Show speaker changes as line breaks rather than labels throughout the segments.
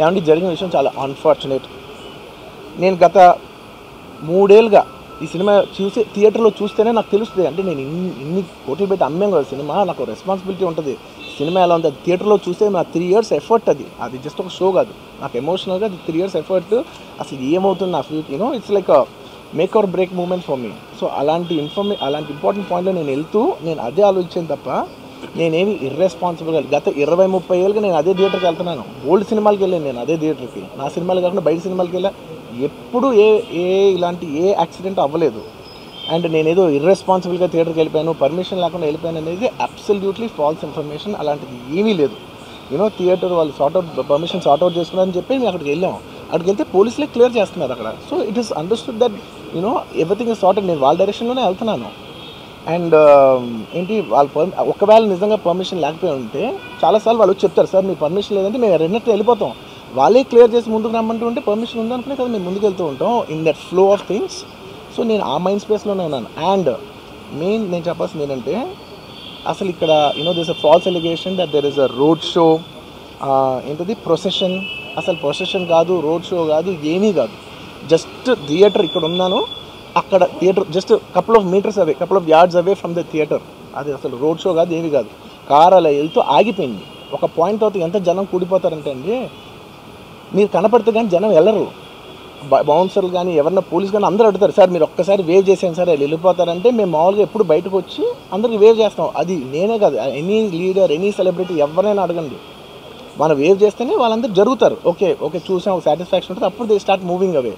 ఏమంటే జరిగిన విషయం చాలా అన్ఫార్చునేట్. నేను గత 3 ఏళ్ళుగా ఈ సినిమా థియేటర్లో చూస్తేనే నాకు తెలుస్తుంది. అంటే నేను ఇన్ని కోట్లు పెట్టి అమ్మేం కదా సినిమా, నాకు రెస్పాన్సిబిలిటీ ఉంటుంది. సినిమా ఎలా ఉంది అది థియేటర్లో చూస్తే నా 3 years ఎఫర్ట్, అది జస్ట్ ఒక షో కాదు, నాకు ఎమోషనల్గా అది 3 years ఎఫర్ట్. అసలు ఏమవుతుంది నా future, it's like make or break moment for me. So అలాంటి ఇంపార్టెంట్ పాయింట్లో నేను వెళ్తూ నేను అదే ఆలోచించాను తప్ప నేనేమి ఇర్రెస్పాన్సిబుల్గా గత 20-30 ఏళ్ళుగా నేను అదే థియేటర్కి వెళ్తున్నాను. ఓల్డ్ సినిమాలకి వెళ్ళాను నేను అదే థియేటర్కి, నా సినిమాలు కాకుండా బయట సినిమాలకి వెళ్ళా. ఎప్పుడు ఇలాంటి యాక్సిడెంట్ అవ్వలేదు. అండ్ నేనేదో ఇర్రెస్పాన్సిబుల్గా థియేటర్కి వెళ్ళిపోయాను, పర్మిషన్ లేకుండా వెళ్ళిపోయాను అనేది అబ్సల్యూట్లీ ఫాల్స్ ఇన్ఫర్మేషన్. అలాంటిది ఏమీ లేదు. థియేటర్ వాళ్ళు పర్మిషన్ సార్ట్అవుట్ చేసుకున్నారని చెప్పి మేము అక్కడికి వెళ్ళాము. అక్కడికి వెళ్తే పోలీసులే క్లియర్ చేస్తున్నారు అక్కడ. So it is understood that everything is sorted. నేను వాళ్ళ డైరెక్షన్లోనే వెళ్తున్నాను. అండ్ ఒకవేళ నిజంగా పర్మిషన్ లేకపోయి ఉంటే చాలాసార్లు వాళ్ళు వచ్చి చెప్తారు, సార్ మీ పర్మిషన్ లేదంటే మేము రెండింటితో వెళ్ళిపోతాం. వాళ్ళే క్లియర్ చేసి ముందుకు రమ్మంటూ ఉంటే పర్మిషన్ ఉందనుకునే కదా మేము ముందుకు వెళ్తూ ఉంటాం in that flow of things. So నేను ఆ మైండ్ స్పేస్లోనే ఉన్నాను. అండ్ మెయిన్ నేను చెప్పాల్సింది ఏంటంటే అసలు ఇక్కడ this a false allegation that there is a road show, procession. అసలు ప్రొసెషన్ కాదు, రోడ్ షో కాదు, ఏమీ కాదు. జస్ట్ థియేటర్ ఇక్కడ ఉన్నాను, అక్కడ theatre just couple of yards away from the theatre. అది అసలు రోడ్ షో కాదు, ఏమీ కాదు. కార్ అలా వెళ్తూ ఆగిపోయింది. ఒక పాయింట్ తర్వాత ఎంత జనం కూడిపోతారంటే అండి, మీరు కనపడితే కానీ జనం వెళ్ళరు. బౌన్సర్లు కానీ ఎవరన్నా పోలీస్ కానీ అందరూ అడుగుతారు, సార్ మీరు ఒక్కసారి వేవ్ చేసాను సార్ వాళ్ళు వెళ్ళిపోతారంటే మేము మామూలుగా ఎప్పుడు బయటకు వచ్చి అందరికి వేవ్ చేస్తాం. అది నేనే కాదు, ఎనీ లీడర్, ఎనీ సెలబ్రిటీ ఎవరైనా అడగండి, మనం వేవ్ చేస్తేనే వాళ్ళందరూ జరుగుతారు. ఓకే చూసాం, ఒక సాటిస్ఫాక్షన్ ఉంటుంది, అప్పుడు దే స్టార్ట్ మూవింగ్ అవే.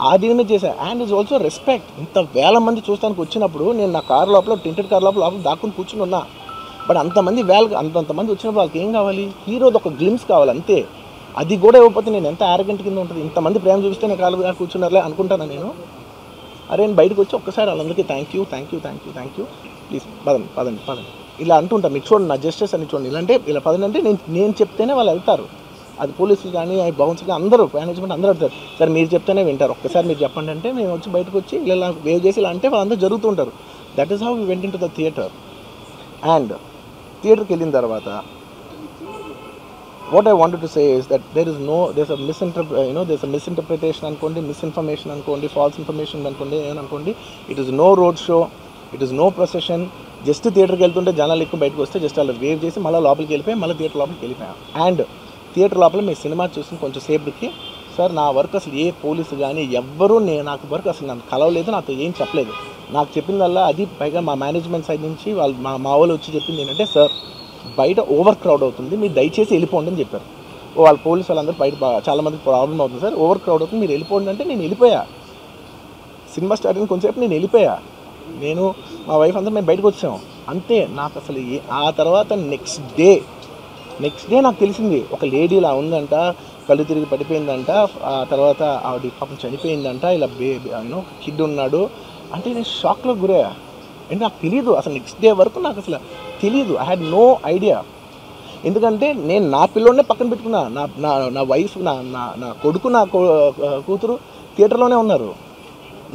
ఆ దీని మీద చేశాను. And it's also respect. ఇంత వేల మంది చూస్తానికి వచ్చినప్పుడు నేను నా కార్ లోపల, టెంటెడ్ కార్ లోపల దాక్కుని కూర్చుని ఉన్నా. బట్ అంతమంది వచ్చినప్పుడు వాళ్ళకి ఏం కావాలి, హీరోది ఒక గ్లిమ్స్ కావాలి అంతే. అది కూడా ఇవ్వకపోతే నేను ఎంత యారగెంట్ కింద ఉంటుంది. ఇంతమంది ప్రేమ చూపిస్తే నేను కాలు కూర్చున్నారులే అనుకుంటాను నేను. అరే నేను బయటకు వచ్చి ఒక్కసారి వాళ్ళందరికీ థ్యాంక్ యూ ప్లీజ్ పదండి ఇలా అంటుంటాను. మీరు చూడండి నా జస్టిస్ అని చూడండి, ఇలాంటే ఇలా పదండి అంటే నేను చెప్తేనే వాళ్ళు వెళ్తారు. అది పోలీసులు కానీ బౌన్సర్ కానీ అందరూ మేనేజ్మెంట్ అందరూ అడుగుతారు, సార్ మీరు చెప్తేనే వింటారు, ఒక్కసారి మీరు చెప్పండి అంటే మేము వచ్చి బయటకు వచ్చి ఇలా వేవ్ చేసి ఇలా అంటే వాళ్ళందరూ జరుగుతుంటారు. That is how we went into the theatre. And థియేటర్కి వెళ్ళిన తర్వాత what I wanted to say is that there's a misinterpretation అనుకోండి, misinformation అనుకోండి, false information అనుకోండి, ఏమనుకోండి. It is no road show, it is no procession. Just థియేటర్కి వెళ్తుంటే జనాలు ఎక్కువ బయటకు వస్తే జస్ట్ అలా వేవ్ చేసి మళ్ళీ లోపలికి వెళ్ళిపోయి మళ్ళీ థియేటర్ లోపలికి వెళ్ళిపోయాం. అండ్ థియేటర్ లోపల మీ సినిమా చూసిన కొంచెం సేపటికి సార్ నా వర్క్ అసలు ఏ పోలీసు కానీ ఎవ్వరూ నాకు వర్క్ అసలు నన్ను కలవలేదు, నాతో ఏం చెప్పలేదు. నాకు చెప్పిందల్లా అది పైగా మా మేనేజ్మెంట్ సైడ్ నుంచి వాళ్ళు మా వాళ్ళు వచ్చి చెప్పింది ఏంటంటే, సార్ బయట ఓవర్ క్రౌడ్ అవుతుంది, మీరు దయచేసి వెళ్ళిపోండి అని చెప్పారు. వాళ్ళ పోలీసు వాళ్ళందరూ బయట చాలామంది ప్రాబ్లం అవుతుంది సార్, ఓవర్ క్రౌడ్ అవుతుంది, మీరు వెళ్ళిపోండి అంటే నేను వెళ్ళిపోయా. సినిమా స్టార్ట్ అయిన కొంచెంసేపు నేను వెళ్ళిపోయా. నేను మా వైఫ్ అందరూ మేము బయటకు వచ్చాము అంతే. నాకు అసలు ఆ తర్వాత నెక్స్ట్ డే నాకు తెలిసింది ఒక లేడీ ఇలా ఉందంట, కళ్ళు తిరిగి పడిపోయిందంట, ఆ తర్వాత ఆవిడ పాపం చనిపోయిందంట, ఇలా కిడ్ ఉన్నాడు అంటే నేను షాక్లో గురయ్యా. అంటే నాకు తెలియదు అసలు, నెక్స్ట్ డే వరకు నాకు అసలు తెలియదు. I had no idea. ఎందుకంటే నేను నా పిల్లోనే పక్కన పెట్టుకున్నా, నా వైఫ్, నా కొడుకు, నా కూతురు థియేటర్లోనే ఉన్నారు.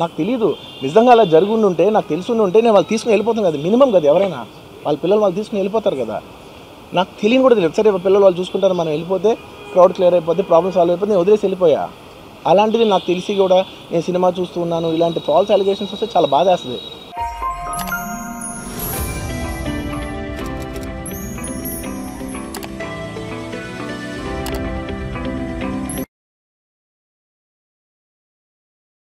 నాకు తెలియదు. నిజంగా అలా జరుగుండి ఉంటే, నాకు తెలుసుండి ఉంటే నేను వాళ్ళు తీసుకుని వెళ్ళిపోతాను కదా, మినిమం కదా, ఎవరైనా వాళ్ళ పిల్లలు వాళ్ళు తీసుకుని వెళ్ళిపోతారు కదా. నాకు తెలియని కూడా తెలియదు. సరే పిల్లలు వాళ్ళు చూసుకుంటారు, మనం వెళ్ళిపోతే క్రౌడ్ క్లియర్ అయిపోతే, ప్రాబ్లమ్ సాల్వ్ అయిపోతే నేను వదిలేసి వెళ్ళిపోయా. అలాంటిది నాకు తెలిసి కూడా నేను సినిమా చూస్తూ ఉన్నాను, ఇలాంటి ఫాల్స్ అలిగేషన్స్ వస్తే చాలా బాధ వేస్తుంది.